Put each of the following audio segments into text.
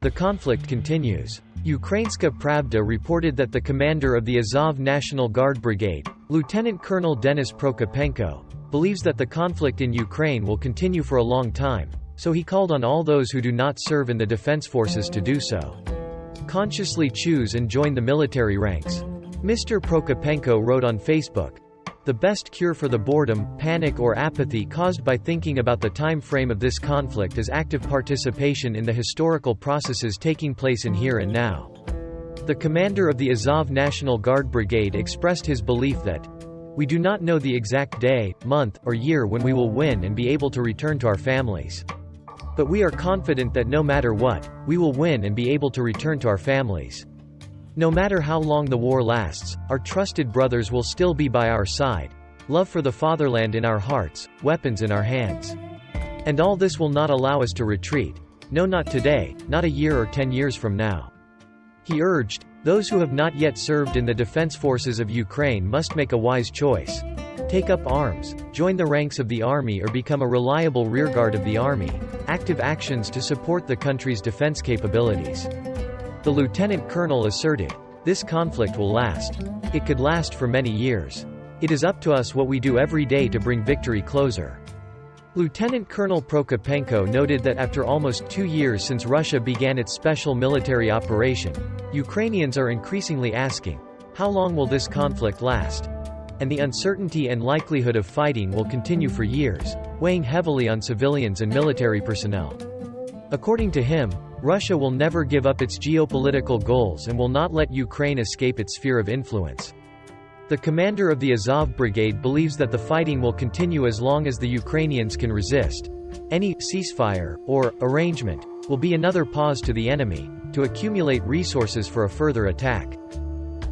The conflict continues. Ukrainska Pravda reported that the commander of the Azov National Guard Brigade, Lieutenant Colonel Denis Prokopenko, believes that the conflict in Ukraine will continue for a long time, so he called on all those who do not serve in the defense forces to do so. Consciously choose and join the military ranks. Mr. Prokopenko wrote on Facebook, "The best cure for the boredom, panic or apathy caused by thinking about the time frame of this conflict is active participation in the historical processes taking place in here and now." The commander of the Azov National Guard Brigade expressed his belief that, "We do not know the exact day, month, or year when we will win and be able to return to our families. But we are confident that no matter what, we will win and be able to return to our families. No matter how long the war lasts, our trusted brothers will still be by our side, love for the fatherland in our hearts, weapons in our hands. And all this will not allow us to retreat. No, not today, not a year or 10 years from now." He urged, "Those who have not yet served in the defense forces of Ukraine must make a wise choice. Take up arms, join the ranks of the army or become a reliable rearguard of the army. Active actions to support the country's defense capabilities." The lieutenant colonel asserted, "This conflict will last. It could last for many years. It is up to us what we do every day to bring victory closer." Lieutenant Colonel Prokopenko noted that after almost 2 years since Russia began its special military operation, Ukrainians are increasingly asking, how long will this conflict last? And the uncertainty and likelihood of fighting will continue for years, weighing heavily on civilians and military personnel. According to him, Russia will never give up its geopolitical goals and will not let Ukraine escape its sphere of influence. The commander of the Azov Brigade believes that the fighting will continue as long as the Ukrainians can resist. Any ceasefire, or arrangement, will be another pause to the enemy, to accumulate resources for a further attack.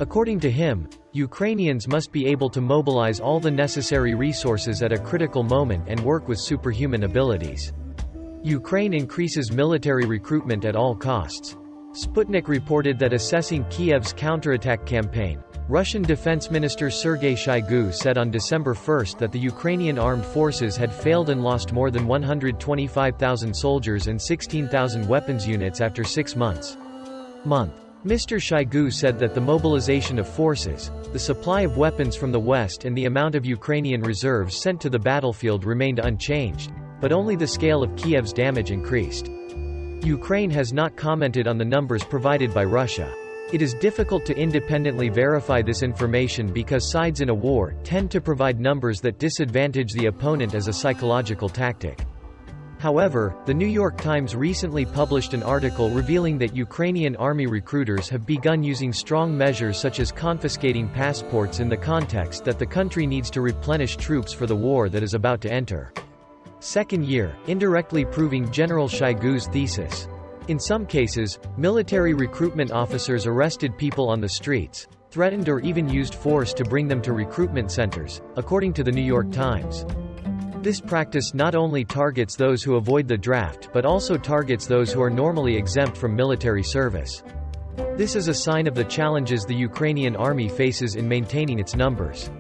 According to him, Ukrainians must be able to mobilize all the necessary resources at a critical moment and work with superhuman abilities. Ukraine increases military recruitment at all costs. Sputnik reported that assessing Kiev's counterattack campaign, Russian Defense Minister Sergei Shoigu said on December 1 that the Ukrainian armed forces had failed and lost more than 125,000 soldiers and 16,000 weapons units after 6 months. Mr. Shoigu said that the mobilization of forces, the supply of weapons from the West and the amount of Ukrainian reserves sent to the battlefield remained unchanged, but only the scale of Kiev's damage increased. Ukraine has not commented on the numbers provided by Russia. It is difficult to independently verify this information because sides in a war tend to provide numbers that disadvantage the opponent as a psychological tactic. However, the New York Times recently published an article revealing that Ukrainian army recruiters have begun using strong measures such as confiscating passports in the context that the country needs to replenish troops for the war that is about to enter. Second year, indirectly proving General Shoigu's thesis. In some cases, military recruitment officers arrested people on the streets, threatened or even used force to bring them to recruitment centers, according to the New York Times. This practice not only targets those who avoid the draft but also targets those who are normally exempt from military service. This is a sign of the challenges the Ukrainian army faces in maintaining its numbers.